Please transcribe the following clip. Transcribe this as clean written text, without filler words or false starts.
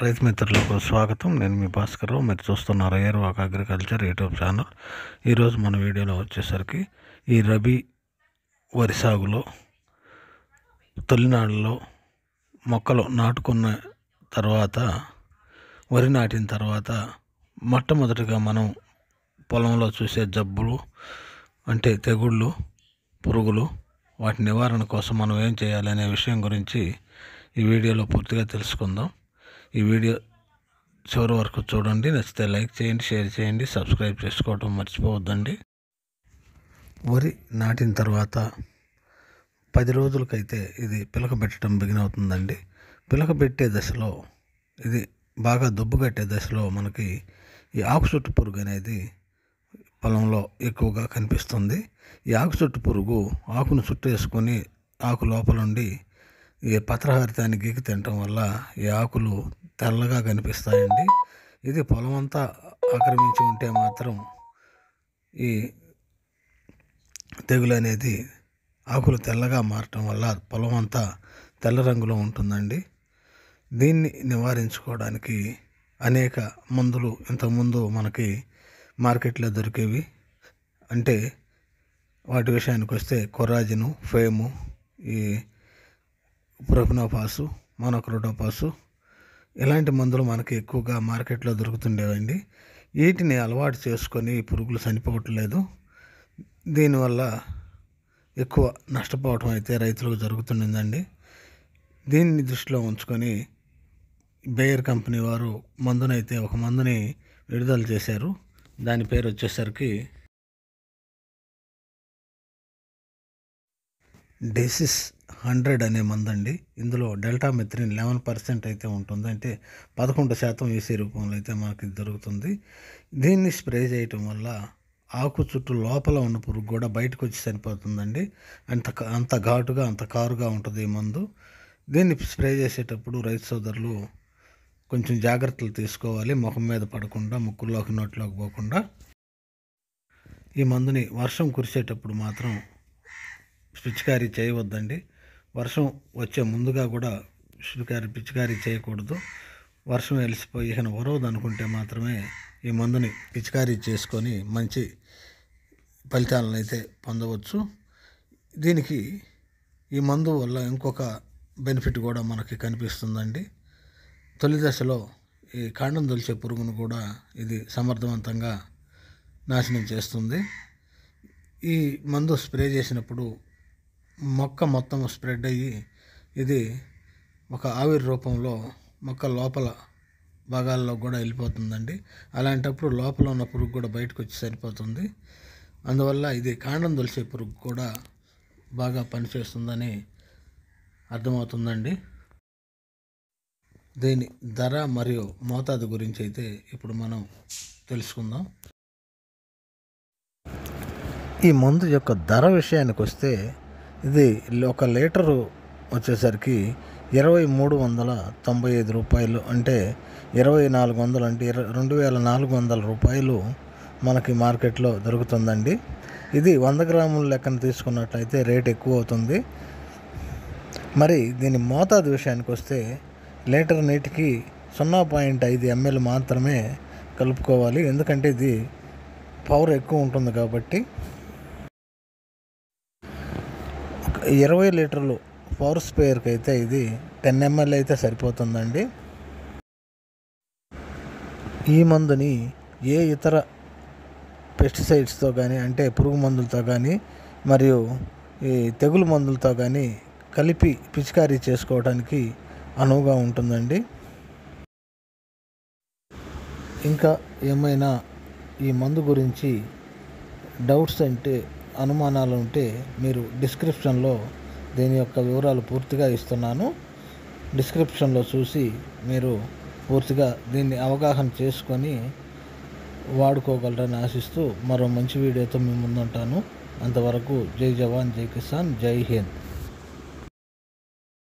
రైతు మిత్రులకు స్వాగతం. నేను మీ భాస్కర్. మీరు చూస్తున్నారు ఏర్వాక్ అగ్రికల్చర్ యూట్యూబ్ ఛానల్. ఈరోజు మన వీడియోలో వచ్చేసరికి ఈ రబీ వరి సాగులో తొలినాళ్ళలో మొక్కలు నాటుకున్న తర్వాత, వరి నాటిన తర్వాత మొట్టమొదటిగా మనం పొలంలో చూసే జబ్బులు అంటే తెగుళ్ళు, పురుగులు, వాటి నివారణ కోసం మనం ఏం చేయాలి అనే విషయం గురించి ఈ వీడియోలో పూర్తిగా తెలుసుకుందాం. ఈ వీడియో చివరి వరకు చూడండి. నచ్చితే లైక్ చేయండి, షేర్ చేయండి, సబ్స్క్రైబ్ చేసుకోవడం మర్చిపోవద్దండి. వరి నాటిన తర్వాత 10 రోజులకైతే ఇది పిలక పెట్టడం బిగిన్ అవుతుందండి. పిలక పెట్టే దశలో, ఇది బాగా దుబ్బు కట్టే దశలో మనకి ఈ ఆకు చుట్టు పురుగు అనేది పొలంలో ఎక్కువగా కనిపిస్తుంది. ఈ ఆకు చుట్టు పురుగు ఆకును చుట్టేసుకొని ఆకు లోపల ఉండి ఈ పత్రహరితాన్ని గీకి తినటం వల్ల ఈ ఆకులు తెల్లగా కనిపిస్తాయండి. ఇది పొలం అంతా ఆక్రమించి ఉంటే మాత్రం ఈ తెగులు అనేది ఆకులు తెల్లగా మారటం వల్ల పొలం అంతా తెల్ల రంగులో ఉంటుందండి. దీన్ని నివారించుకోవడానికి అనేక మందులు ఇంతకుముందు మనకి మార్కెట్లో దొరికేవి. అంటే వాటి విషయానికి వస్తే కొరాజిను, ఫేము, ఈ ప్రొఫెనోఫాసు, మోనోక్రోటోఫాసు ఇలాంటి మందులు మనకి ఎక్కువగా మార్కెట్లో దొరుకుతుండేవండి. వీటిని అలవాటు చేసుకొని పురుగులు చనిపోవట్లేదు. దీనివల్ల ఎక్కువ నష్టపోవటం అయితే రైతులకు జరుగుతుందండి. దీన్ని దృష్టిలో ఉంచుకొని బేయర్ కంపెనీ వారు ఒక మందుని విడుదల చేశారు. దాని పేరు వచ్చేసరికి డెసిస్ 100 అనే మందండి. ఇందులో డెల్టామెథ్రిన్ 11% అయితే ఉంటుంది. అంటే 11% ఈసీ రూపంలో అయితే మనకి దొరుకుతుంది. దీన్ని స్ప్రే చేయటం వల్ల ఆకు చుట్టూ లోపల ఉన్న పురుగు కూడా బయటకు వచ్చి చనిపోతుందండి. అంత ఘాటుగా, అంత కారుగా ఉంటుంది ఈ మందు. దీన్ని స్ప్రే చేసేటప్పుడు రైతు సోదరులు కొంచెం జాగ్రత్తలు తీసుకోవాలి. ముఖం మీద పడకుండా, ముక్కుల్లోకి నోట్లోకి పోకుండా. ఈ మందుని వర్షం కురిసేటప్పుడు మాత్రం పిచికారీ చేయవద్దండి. వర్షం వచ్చే ముందుగా కూడా పిచికారీ చేయకూడదు. వర్షం వెలిసిపోయి ఇక వరవదు అనుకుంటే మాత్రమే ఈ మందుని పిచికారీ చేసుకొని మంచి ఫలితాలను అయితే పొందవచ్చు. దీనికి ఈ మందు వల్ల ఇంకొక బెనిఫిట్ కూడా మనకి కనిపిస్తుందండి. తొలి దశలో ఈ కాండం తొలిచే పురుగును కూడా ఇది సమర్థవంతంగా నాశనం చేస్తుంది. ఈ మందు స్ప్రే చేసినప్పుడు మొక్క మొత్తం స్ప్రెడ్ అయ్యి ఇది ఒక ఆవిరి రూపంలో మొక్క లోపల భాగాల్లో కూడా వెళ్ళిపోతుందండి. అలాంటప్పుడు లోపల ఉన్న పురుగు కూడా బయటకు వచ్చి సరిపోతుంది. అందువల్ల ఇది కాండం తొలిచే పురుగు కూడా బాగా పనిచేస్తుందని అర్థమవుతుందండి. దీని ధర మరియు మోతాదు గురించి అయితే ఇప్పుడు మనం తెలుసుకుందాం. ఈ మందు యొక్క ధర విషయానికి వస్తే ఇది 1 లీటరు వచ్చేసరికి 2395 రూపాయలు, అంటే 2400, అంటే 2400 రూపాయలు మనకి మార్కెట్లో దొరుకుతుందండి. ఇది 100 గ్రాముల లెక్కన తీసుకున్నట్లయితే రేట్ ఎక్కువ అవుతుంది. మరి దీని మోతాదు విషయానికి వస్తే లీటర్ నీటికి 0.5 ml మాత్రమే కలుపుకోవాలి. ఎందుకంటే ఇది పవర్ ఎక్కువ ఉంటుంది కాబట్టి. 20 లీటర్లు పవర్ స్ప్రేయర్కి అయితే ఇది 10 ml అయితే సరిపోతుందండి. ఈ మందుని ఏ ఇతర పెస్టిసైడ్స్తో కానీ, అంటే పురుగు మందులతో కానీ మరియు ఈ తెగులు మందులతో కానీ కలిపి పిచికారీ చేసుకోవడానికి అనువుగా ఉంటుందండి. ఇంకా ఏమైనా ఈ మందు గురించి డౌట్స్ అంటే అనుమానాలు ఉంటే మీరు డిస్క్రిప్షన్లో దీని యొక్క వివరాలు పూర్తిగా ఇస్తున్నాను. డిస్క్రిప్షన్లో చూసి మీరు పూర్తిగా దీన్ని అవగాహన చేసుకొని వాడుకోగలరని ఆశిస్తూ మరో మంచి వీడియోతో మీ ముందుంటాను. అంతవరకు జై జవాన్, జై కిసాన్, జై హింద్.